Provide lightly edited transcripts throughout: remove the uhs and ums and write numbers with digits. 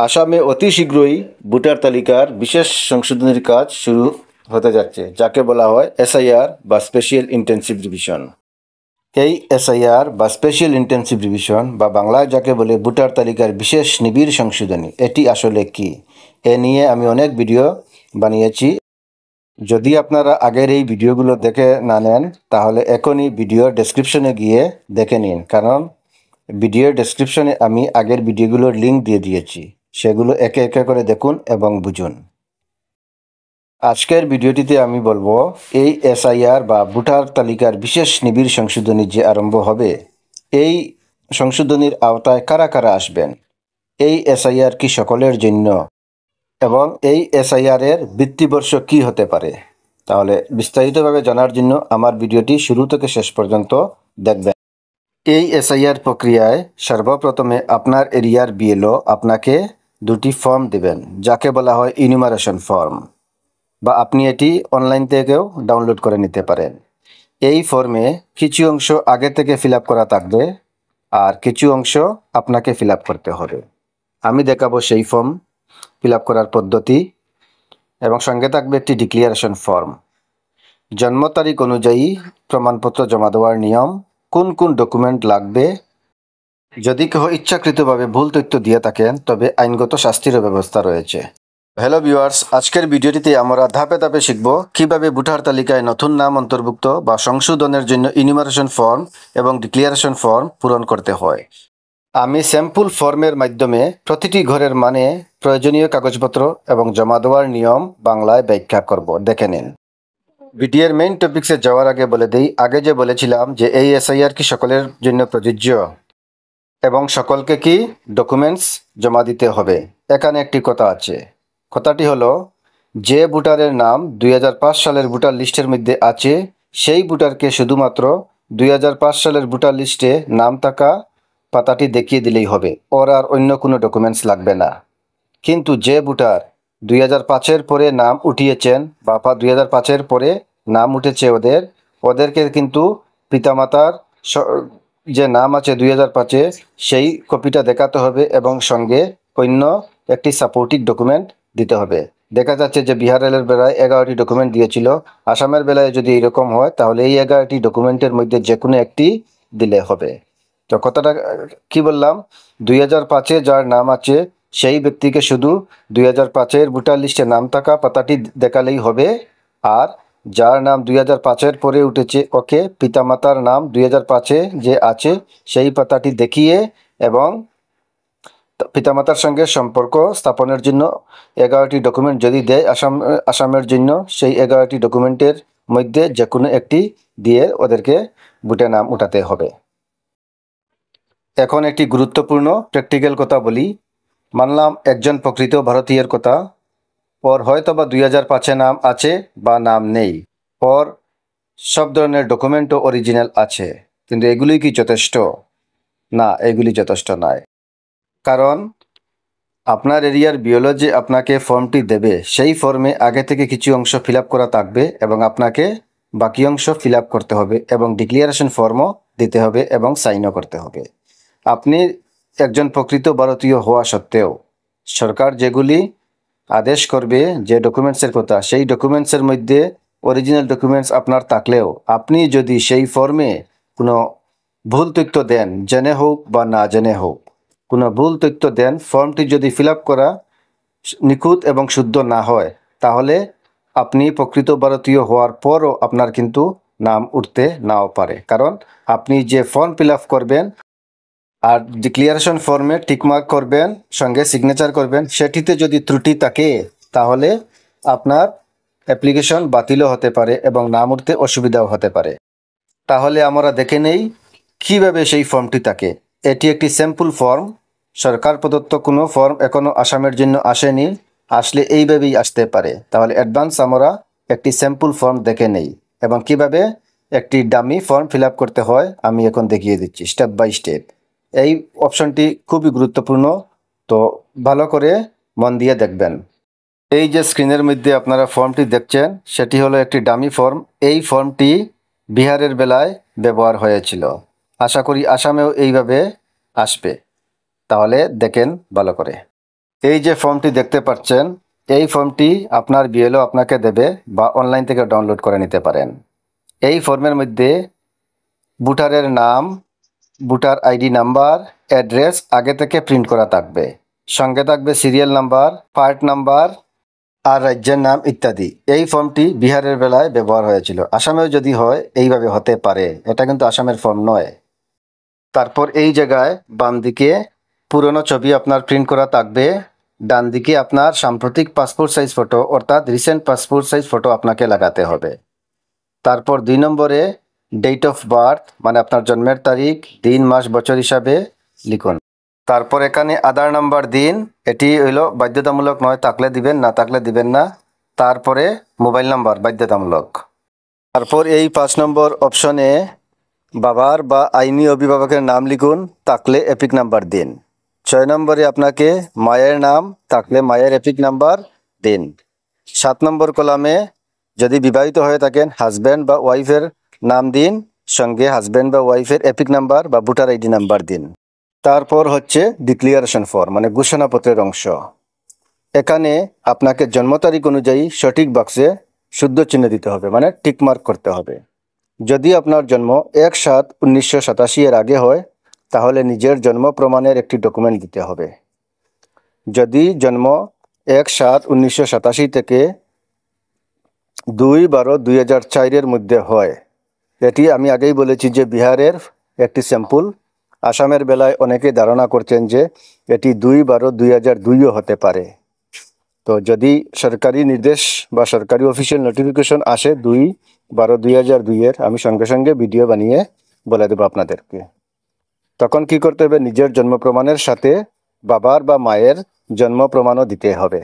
আসামে অতি শীঘ্রই ভোটার তালিকার বিশেষ সংশোধনীর কাজ শুরু হতে যাচ্ছে, যাকে বলা হয় এসআইআর বা স্পেশাল ইন্টেন্সিভ রিভিশন। এই এসআইআর বা স্পেশাল ইন্টেন্সিভ রিভিশন বা বাংলায় যাকে বলে ভোটার তালিকার বিশেষ নিবিড় সংশোধনী, এটি আসলে কি? এ নিয়ে আমি অনেক ভিডিও বানিয়েছি। যদি আপনারা আগের এই ভিডিওগুলো দেখে না নেন, তাহলে এখনই ভিডিওর ডেসক্রিপশনে গিয়ে দেখে নিন, কারণ ভিডিওর ডেসক্রিপশনে আমি আগের ভিডিওগুলোর লিঙ্ক দিয়ে দিয়েছি। সেগুলো একে একে করে দেখুন এবং বুঝুন। আজকের ভিডিওটিতে আমি বলবো এই এসআইআর বা ভোটার তালিকার বিশেষ নিবিড় সংশোধনী যে আরম্ভ হবে, এই সংশোধনীর আওতায় কারা কারা আসবেন, এই এসআইআর কি সকলের জন্য, এবং এই এসআইআর এর ভিত্তিবর্ষ কি হতে পারে। তাহলে বিস্তারিতভাবে জানার জন্য আমার ভিডিওটি শুরু থেকে শেষ পর্যন্ত দেখবেন। এই এসআইআর প্রক্রিয়ায় সর্বপ্রথমে আপনার এরিয়ার বিএলও আপনাকে দুটি ফর্ম দেবেন, যাকে বলা হয় ইনুমারেশন ফর্ম, বা আপনি এটি অনলাইন থেকেও ডাউনলোড করে নিতে পারেন। এই ফর্মে কিছু অংশ আগে থেকে ফিল আপ করা থাকবে আর কিছু অংশ আপনাকে ফিল আপ করতে হবে। আমি দেখাবো সেই ফর্ম ফিল আপ করার পদ্ধতি, এবং সঙ্গে থাকবে একটি ডিক্লারেশন ফর্ম, জন্ম তারিখ অনুযায়ী প্রমাণপত্র জমা দেওয়ার নিয়ম, কোন কোন ডকুমেন্ট লাগবে, যদি কেউ ইচ্ছাকৃতভাবে ভুল তথ্য দিয়ে থাকেন তবে আইনগত শাস্তিরও ব্যবস্থা রয়েছে। হ্যালো ভিউয়ার্স, আজকের ভিডিওটিতে আমরা ধাপে ধাপে শিখব কিভাবে ভোটার তালিকায় নতুন নাম অন্তর্ভুক্ত বা সংশোধনের জন্য ইনুমারেশন ফর্ম এবং ডিক্লারেশন ফর্ম পূরণ করতে হয়। আমি স্যাম্পল ফর্মের মাধ্যমে প্রতিটি ঘরের মানে, প্রয়োজনীয় কাগজপত্র এবং জমা দেওয়ার নিয়ম বাংলায় ব্যাখ্যা করব, দেখে নিন। ভিডিওর মেইন টপিক্সে যাওয়ার আগে বলে দিই, আগে যে বলেছিলাম যে এই এসআইআর কি সকলের জন্য প্রযোজ্য এবং সকলকে কি ডকুমেন্টস জমা দিতে হবে, এখানে একটি কথা আছে। কথাটি হলো, যে ভোটারের নাম 2005 সালের ভোটার লিস্টের মধ্যে আছে, সেই ভোটারকে শুধুমাত্র 2005 সালের ভোটার লিস্টে নাম থাকা পাতাটি দেখিয়ে দিলেই হবে, ওর আর অন্য কোনো ডকুমেন্টস লাগবে না। কিন্তু যে ভোটার 2005-এর পরে নাম উঠিয়েছেন বা 2005-এর পরে নাম উঠেছে ওদেরকে কিন্তু পিতামাতার যে নাম আছে 2005-এ সেই কপিটা দেখাতে হবে এবং সঙ্গে অন্য একটি সাপোর্টিভ ডকুমেন্ট দিতে হবে। দেখা যাচ্ছে যে বিহারের বেলায় 11টি ডকুমেন্ট দিয়েছিল, আসামের বেলায় যদি এরকম হয় তাহলে এই 11টি ডকুমেন্টের মধ্যে যে কোনো একটি দিলে হবে। তো কথাটা কি বললাম, 2005-এ যার নাম আছে সেই ব্যক্তিকে শুধু 2005-এর ভোটার লিস্টে নাম থাকা পাতাটি দেখালেই হবে, আর যার নাম 2005-এর পরে উঠেছে ওকে পিতামাতার নাম 2005-এ যে আছে সেই পাতাটি দেখিয়ে এবং পিতামাতার সঙ্গে সম্পর্ক স্থাপনের জন্য 11টি ডকুমেন্ট যদি দেয় আসামের জন্য, সেই 11টি ডকুমেন্টের মধ্যে যে কোনো একটি দিয়ে ওদেরকে ভোটে নাম উঠাতে হবে। এখন একটি গুরুত্বপূর্ণ প্র্যাকটিক্যাল কথা বলি। মানলাম একজন প্রকৃত ভারতীয়ের কথা, ওর হয়তো বা 2005-এ নাম আছে বা নাম নেই, ওর সব ধরনের ডকুমেন্টও অরিজিনাল আছে, কিন্তু এগুলি কি যথেষ্ট? না, এগুলি যথেষ্ট নয়। কারণ আপনার এরিয়ার বিএলও যে আপনাকে ফর্মটি দেবে, সেই ফর্মে আগে থেকে কিছু অংশ ফিল আপ করা থাকবে এবং আপনাকে বাকি অংশ ফিল আপ করতে হবে এবং ডিক্লারেশন ফর্মও দিতে হবে এবং সাইনও করতে হবে। আপনি একজন প্রকৃত ভারতীয় হওয়া সত্ত্বেও সরকার যেগুলি আদেশ করবে যে ডকুমেন্টসের কথা, সেই ডকুমেন্টসের মধ্যে অরিজিনাল ডকুমেন্টস আপনার থাকলেও আপনি যদি সেই ফর্মে কোনো ভুল তথ্য দেন, জেনে হোক বা না জেনে হোক, কোনো ভুল তথ্য দেন, ফর্মটি যদি ফিল আপ করা নিখুঁত এবং শুদ্ধ না হয়, তাহলে আপনি প্রকৃত ভারতীয় হওয়ার পরও আপনার কিন্তু নাম উঠতে নাও পারে। কারণ আপনি যে ফর্ম ফিল আপ করবেন আর ডিক্লারেশন ফর্মে টিকমার্ক করবেন, সঙ্গে সিগনেচার করবেন, সেটিতে যদি ত্রুটি থাকে তাহলে আপনার অ্যাপ্লিকেশন বাতিলও হতে পারে এবং নাম উঠতে অসুবিধাও হতে পারে। তাহলে আমরা দেখে নেই কিভাবে সেই ফর্মটি থাকে। এটি একটি স্যাম্পল ফর্ম, সরকার প্রদত্ত কোনো ফর্ম এখনও আসামের জন্য আসেনি, আসলে এইভাবেই আসতে পারে। তাহলে অ্যাডভান্স আমরা একটি স্যাম্পল ফর্ম দেখে নেই এবং কিভাবে একটি ডামি ফর্ম ফিল আপ করতে হয় আমি এখন দেখিয়ে দিচ্ছি স্টেপ বাই স্টেপ। এই অপশনটি খুবই গুরুত্বপূর্ণ, তো ভালো করে মন দিয়ে দেখবেন। এই যে স্ক্রিনের মধ্যে আপনারা ফর্মটি দেখছেন সেটি হলো একটি ডামি ফর্ম। এই ফর্মটি বিহারের বেলায় ব্যবহার হয়েছিল, আশা করি আসামেও এইভাবে আসবে। তাহলে দেখেন ভালো করে। এই যে ফর্মটি দেখতে পাচ্ছেন, এই ফর্মটি আপনার বিএলও আপনাকে দেবে বা অনলাইন থেকে ডাউনলোড করে নিতে পারেন। এই ফর্মের মধ্যে ভোটারের নাম, ভোটার আইডি নাম্বার, অ্যাড্রেস আগে থেকে প্রিন্ট করা থাকবে। সঙ্গে থাকবে সিরিয়াল নাম্বার, পার্ট নাম্বার আর রাজ্যের নাম ইত্যাদি। এই ফর্মটি বিহারের বেলায় ব্যবহার হয়েছিল। আসামেও যদি হয় এইভাবে হতে পারে, এটা কিন্তু আসামের ফর্ম নয়। তারপর এই জায়গায় বাম দিকে পুরনো ছবি আপনার প্রিন্ট করা থাকবে, ডান দিকে আপনার সাম্প্রতিক পাসপোর্ট সাইজ ফটো অর্থাৎ রিসেন্ট পাসপোর্ট সাইজ ফটো আপনাকে লাগাতে হবে। তারপর 2 নম্বরে ডেট অফ বার্থ মানে আপনার জন্মের তারিখ, দিন, মাস, বছর হিসাবে লিখুন। তারপর এখানে আধার নাম্বার দিন, এটি হইল বাধ্যতামূলক নয়, থাকলে দিবেন, না থাকলে দিবেন না। তারপরে মোবাইল নাম্বার বাধ্যতামূলক। তারপর এই 5 নম্বর অপশনে বাবার বা আইনি অভিভাবকের নাম লিখুন, থাকলে এপিক নাম্বার দিন। 6 নম্বরে আপনাকে মায়ের নাম, থাকলে মায়ের এপিক নাম্বার দিন। 7 নম্বর কলামে যদি বিবাহিত হয়ে থাকেন হাজব্যান্ড বা ওয়াইফের নাম দিন, সঙ্গে হাজব্যান্ড বা ওয়াইফের এপিক নাম্বার বা ভোটার আইডি নাম্বার দিন। তারপর হচ্ছে ডিক্লিয়ারেশন ফর্ম মানে ঘোষণাপত্রের অংশ। এখানে আপনাকে জন্ম তারিখ অনুযায়ী সঠিক বাক্সে শুদ্ধ চিহ্ন দিতে হবে, মানে টিকমার্ক করতে হবে। যদি আপনার জন্ম 1/7/1987 এর আগে হয় তাহলে নিজের জন্ম প্রমাণের একটি ডকুমেন্ট দিতে হবে। যদি জন্ম 1/7/1987 থেকে 2/12/2004 এর মধ্যে হয়, এটি আমি আগেই বলেছি যে বিহারের একটি স্যাম্পল। আসামের বেলায় অনেকে ধারণা করছেন যে এটি 2/12/2002ও হতে পারে। তো যদি সরকারি নির্দেশ বা সরকারি অফিসিয়াল নোটিফিকেশন আসে 2/12/2002 এর, আমি সঙ্গে সঙ্গে ভিডিও বানিয়ে বলে দেবো আপনাদেরকে। তখন কি করতে হবে, নিজের জন্ম প্রমাণের সাথে বাবার বা মায়ের জন্ম প্রমাণও দিতে হবে।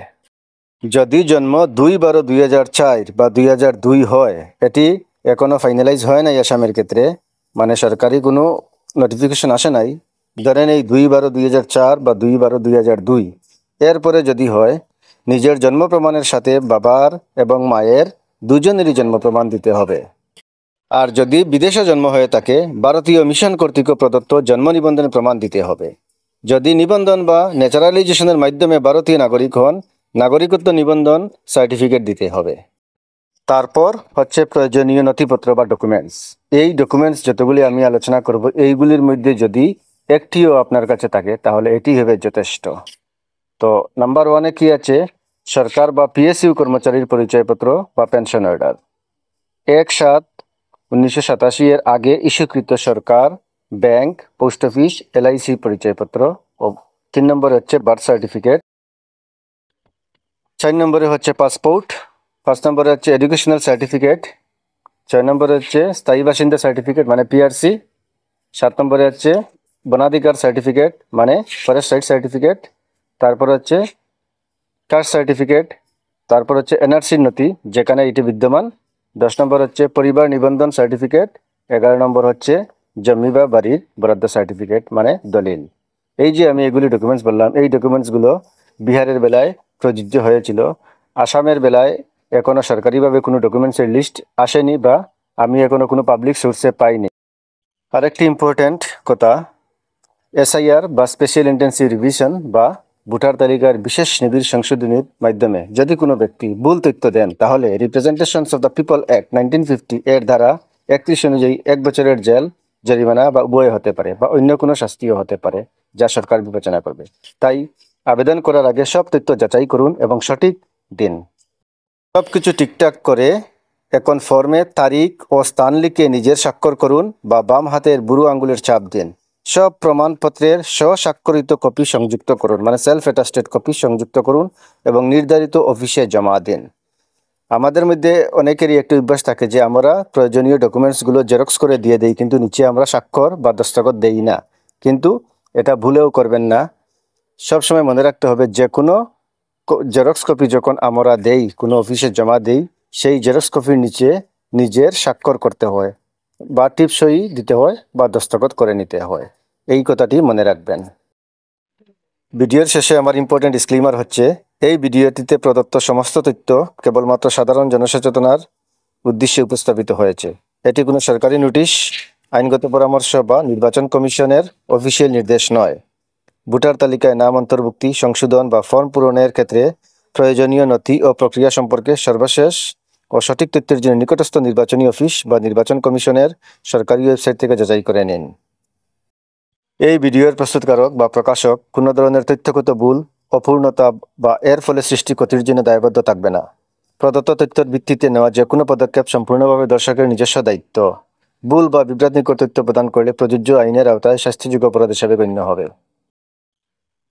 যদি জন্ম 2/12/2004 বা 2002 হয়, এটি এখনো ফাইনালাইজ হয় নাই আসামের ক্ষেত্রে, মানে সরকারি কোনো নোটিফিকেশন আসে নাই। ধরেন এই 2/12/2004 বা 2/12/2002 এরপরে যদি হয়, নিজের জন্ম প্রমাণের সাথে বাবার এবং মায়ের দুজনেরই জন্ম প্রমাণ দিতে হবে। আর যদি বিদেশে জন্ম হয়ে থাকে, ভারতীয় মিশন কর্তৃক প্রদত্ত জন্ম নিবন্ধন প্রমাণ দিতে হবে। যদি নিবন্ধন বা ন্যাচারালাইজেশনের মাধ্যমে ভারতীয় নাগরিক হন, নাগরিকত্ব নিবন্ধন সার্টিফিকেট দিতে হবে। তারপর হচ্ছে প্রয়োজনীয় নথিপত্র বা ডকুমেন্টস। এই ডকুমেন্টস যতগুলি আমি আলোচনা করব, এইগুলির মধ্যে যদি একটিও আপনার কাছে থাকে তাহলে এটি হবে যথেষ্ট। তো নাম্বার 1-এ কি আছে, সরকার বা পিএসইউ কর্মচারীর পরিচয়পত্র বা পেনশন অর্ডার। 1/7/1987 এর আগে ইস্যুকৃত সরকার, ব্যাংক, পোস্ট অফিস, এলআইসি পরিচয়পত্র। ও 3 নম্বরে হচ্ছে বার্থ সার্টিফিকেট। 4 নম্বরে হচ্ছে পাসপোর্ট। 5 নম্বরে হচ্ছে এডুকেশনাল সার্টিফিকেট। 6 নম্বরে হচ্ছে স্থায়ী বাসিন্দা সার্টিফিকেট মানে পিআরসি। 7 নম্বরে হচ্ছে বনাধিকার সার্টিফিকেট মানে ফরেস্ট রাইট সার্টিফিকেট। তারপর হচ্ছে কাস্ট সার্টিফিকেট। তারপর হচ্ছে এনআরসির নথি যেখানে এটি বিদ্যমান। 10 নম্বর হচ্ছে পরিবার নিবন্ধন সার্টিফিকেট। 11 নম্বর হচ্ছে জমি বা বাড়ির বরাদ্দ সার্টিফিকেট মানে দলিল। এই যে আমি এগুলি ডকুমেন্টস বললাম, এই ডকুমেন্টসগুলো বিহারের বেলায় প্রযোজ্য হয়েছিল। আসামের বেলায় এখনো সরকারিভাবে কোনো ডকুমেন্টসের লিস্ট আসেনি বা আমি এখনো কোনো পাবলিক সোর্সে পাইনি। আরেকটি ইম্পর্ট্যান্ট কথা, এসআইআর বা স্পেশাল ইন্টেন্সিভ রিভিশন বা ভোটার তালিকার বিশেষ নিবিড় সংশোধনীর মাধ্যমে যদি কোনো ব্যক্তি ভুল তথ্য দেন তাহলে representations of the people act 1950 এর ধারা 31 অনুযায়ী 1 বছরের জেল, জরিমানা বা উভয় হতে পারে বা অন্য কোনো শাস্তিও হতে পারে, যা সরকার বিবেচনা করবে। তাই আবেদন করার আগে সব তথ্য যাচাই করুন এবং সঠিক দিন। সব কিছু ঠিকঠাক করে এখন ফর্মে তারিখ ও স্থান লিখে নিজের স্বাক্ষর করুন বা বাম হাতের বুড়ো আঙ্গুলের ছাপ দিন। সব প্রমাণপত্রের স্বস্বাক্ষরিত কপি সংযুক্ত করুন মানে সেলফ অ্যাটাস্টেড কপি সংযুক্ত করুন এবং নির্ধারিত অফিসে জমা দিন। আমাদের মধ্যে অনেকেরই একটি অভ্যাস থাকে যে আমরা প্রয়োজনীয় ডকুমেন্টসগুলো জেরক্স করে দিয়ে দেই, কিন্তু নিচে আমরা স্বাক্ষর বা দস্তখত দেই না। কিন্তু এটা ভুলেও করবেন না। সবসময় মনে রাখতে হবে যে কোনো জেরক্স কপি যখন আমরা দেই, কোনো অফিসে জমা দেই, সেই জেরক্স কপির নিচে নিজের স্বাক্ষর করতে হয় বা টিপসই দিতে হয় বা দস্তখত করে নিতে হয়। এই কথাটি মনে রাখবেন। ভিডিওর শেষে আমার ইম্পর্টেন্ট ডিসক্লেমার হচ্ছে, এই ভিডিওটিতে প্রদত্ত সমস্ত তথ্য কেবলমাত্র সাধারণ জনসচেতনার উদ্দেশ্যে উপস্থাপিত হয়েছে। এটি কোনো সরকারি নোটিশ, আইনগত পরামর্শ বা নির্বাচন কমিশনের অফিসিয়াল নির্দেশ নয়। ভোটার তালিকায় নাম অন্তর্ভুক্তি, সংশোধন বা ফর্ম পূরণের ক্ষেত্রে প্রয়োজনীয় নথি ও প্রক্রিয়া সম্পর্কে সর্বশেষ ও সঠিক তথ্যের জন্য নিকটস্থ নির্বাচনী অফিস বা নির্বাচন কমিশনের সরকারি ওয়েবসাইট থেকে যাচাই করে নিন। এই ভিডিওর প্রস্তুতকারক বা প্রকাশক কোনো ধরনের তথ্যগত ভুল, অপূর্ণতা বা এর ফলে সৃষ্টি ক্ষতির জন্য দায়বদ্ধ থাকবে না। প্রদত্ত তথ্যের ভিত্তিতে নেওয়া যে কোনো পদক্ষেপ সম্পূর্ণভাবে দর্শকের নিজস্ব দায়িত্ব। ভুল বা বিভ্রান্তিকর তথ্য প্রদান করলে প্রযোজ্য আইনের আওতায় শাস্তিযোগ্য অপরাধ হিসাবে গণ্য হবে।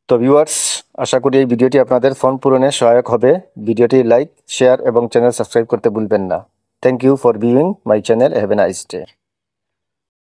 তো ভিউয়ার্স, আশা করি এই ভিডিওটি আপনাদের ফর্ম পূরণে সহায়ক হবে। ভিডিওটি লাইক, শেয়ার এবং চ্যানেল সাবস্ক্রাইব করতে ভুলবেন না। Thank you for viewing my channel. Have a nice day.